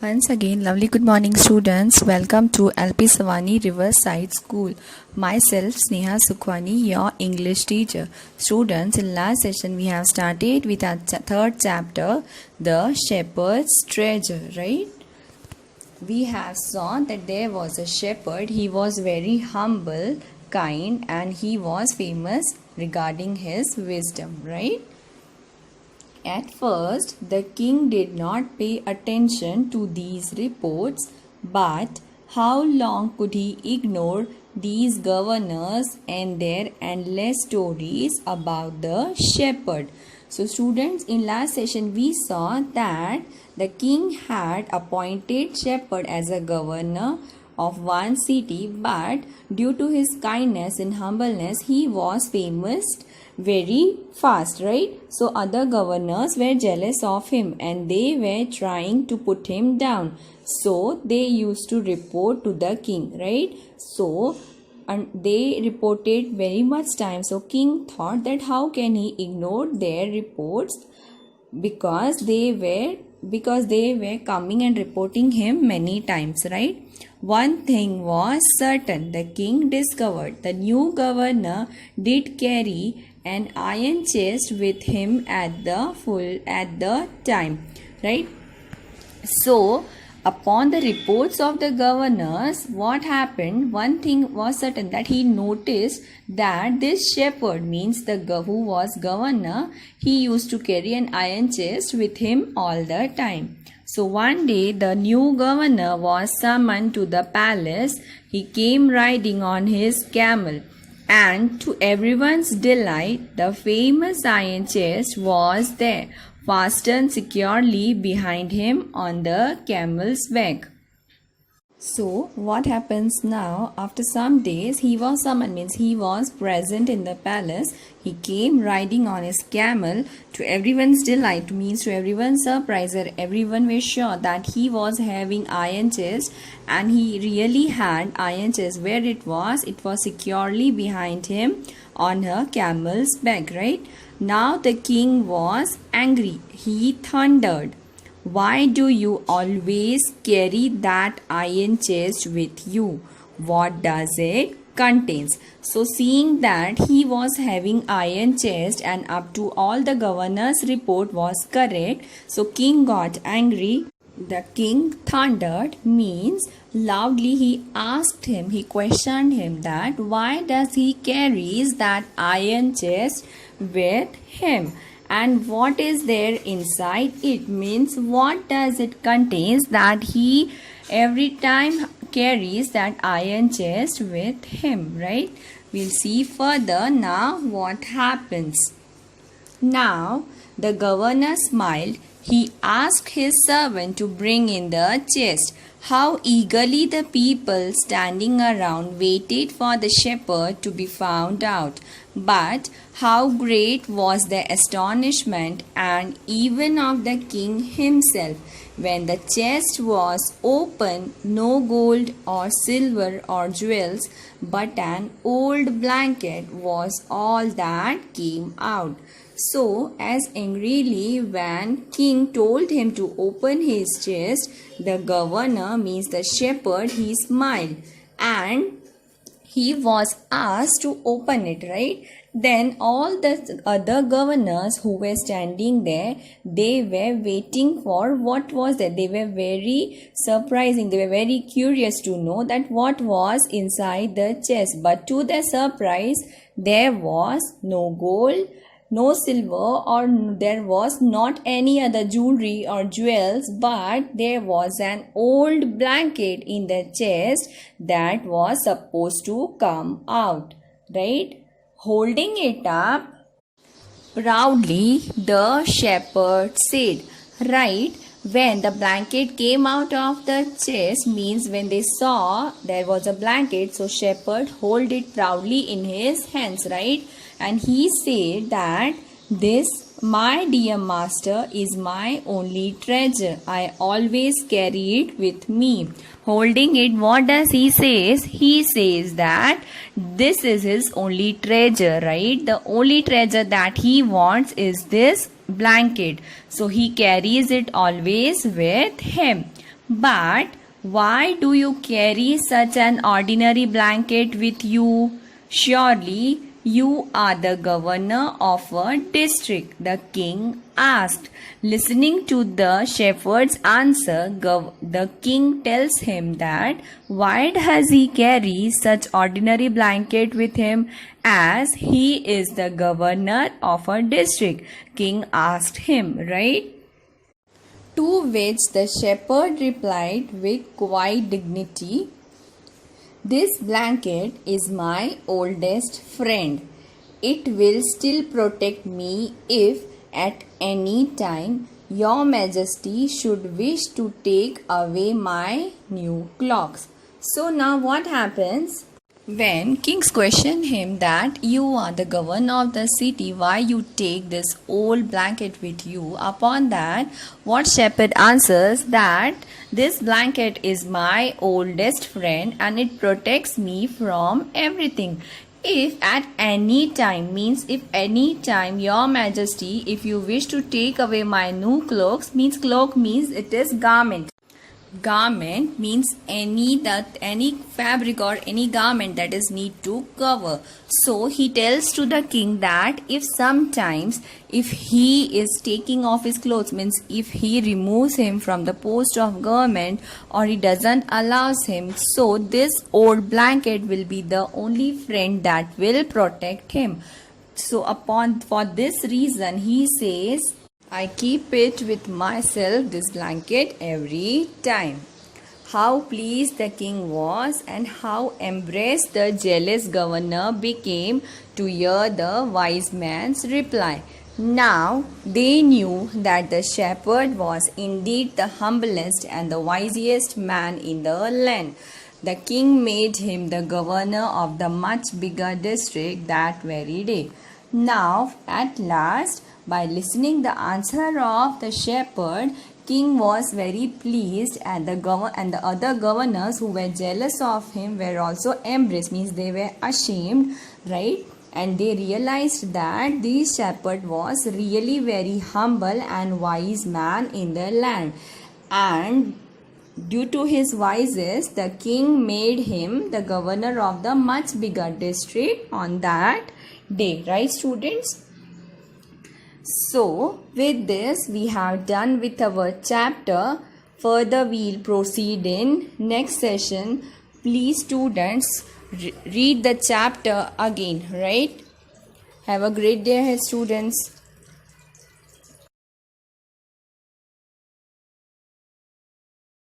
Once again, lovely good morning students. Welcome to LPSRS Riverside School. Myself Sneha Sukhwani, your English teacher. Students, in last session we have started with our third chapter, The Shepherd's Treasure, right? We have saw that there was a shepherd. He was very humble, kind, and he was famous regarding his wisdom, right? At first, the king did not pay attention to these reports, but how long could he ignore these governors and their endless stories about the shepherd? So students, in last session we saw that the king had appointed shepherd as a governor of one city, but due to his kindness and humbleness, he was famous very fast, right? So other governors were jealous of him and they were trying to put him down. So they used to report to the king, right? So and they reported very much time. So king thought that how can he ignore their reports, because they were coming and reporting him many times, right? One thing was certain, the king discovered the new governor did carry an iron chest with him at the time, right? So upon the reports of the governors, what happened? One thing was certain, that he noticed that this shepherd, means who was governor, he used to carry an iron chest with him all the time. So one day the new governor was summoned to the palace. He came riding on his camel, and to everyone's delight, the famous iron chest was there, fastened securely behind him on the camel's back. So what happens now? After some days, he was summoned, means he was present in the palace. He came riding on his camel. To everyone's delight, means to everyone's surprise, everyone was sure that he was having iron chest, and he really had iron chest. Where it was securely behind him on her camel's back, right? Now the king was angry. He thundered, "Why do you always carry that iron chest with you? What does it contain?" So seeing that he was having iron chest and up to all the governor's report was correct, so king got angry. The king thundered, means loudly he asked him, he questioned him that why does he carries that iron chest with him? And what is there inside it, means what does it contains that he every time carries that iron chest with him, right? We'll see further now what happens. Now the governor smiled. He asked his servant to bring in the chest. How eagerly the people standing around waited for the shepherd to be found out. But how great was the astonishment, and even of the king himself, when the chest was opened. No gold or silver or jewels, but an old blanket was all that came out. So, as angrily when king told him to open his chest, the governor, means the shepherd, he smiled and he was asked to open it, right? Then all the other governors who were standing there, they were waiting for what was that. They were very surprising. They were very curious to know that what was inside the chest. But to their surprise, there was no gold, no silver, or there was not any other jewelry or jewels, but there was an old blanket in the chest that was supposed to come out, right? Holding it up proudly, the shepherd said, right? When the blanket came out of the chest, means when they saw there was a blanket, so shepherd hold it proudly in his hands, right? And he said that this, my dear master, is my only treasure. I always carry it with me. Holding it, what does he say? He says that this is his only treasure, right? The only treasure that he wants is this blanket. So he carries it always with him. But why do you carry such an ordinary blanket with you? Surely you are the governor of a district, the king asked. Listening to the shepherd's answer, the king tells him that why does he carry such ordinary blanket with him as he is the governor of a district? King asked him, right? To which the shepherd replied with quiet dignity, "This blanket is my oldest friend. It will still protect me if at any time your majesty should wish to take away my new clocks." So now what happens? When kings question him that you are the governor of the city, why you take this old blanket with you? Upon that, what shepherd answers that this blanket is my oldest friend and it protects me from everything. If at any time means if any time your majesty, if you wish to take away my new cloaks, means cloak means it is garment. Garment means any fabric or any garment that is need to cover. So he tells to the king that if sometimes if he is taking off his clothes, means if he removes him from the post of government or he doesn't allows him, so this old blanket will be the only friend that will protect him. So for this reason he says, I keep it with myself, this blanket, every time. How pleased the king was and how embraced the jealous governor became to hear the wise man's reply. Now they knew that the shepherd was indeed the humblest and the wisest man in the land. The king made him the governor of the much bigger district that very day. Now, at last, by listening the answer of the shepherd, king was very pleased, and the other governors who were jealous of him were also embraced, means they were ashamed, right? And they realized that this shepherd was really very humble and wise man in the land. And due to his wiseness, the king made him the governor of the much bigger district on that day, right students? So with this we have done with our chapter. Further we'll proceed in next session. Please students read the chapter again, right? Have a great day ahead students.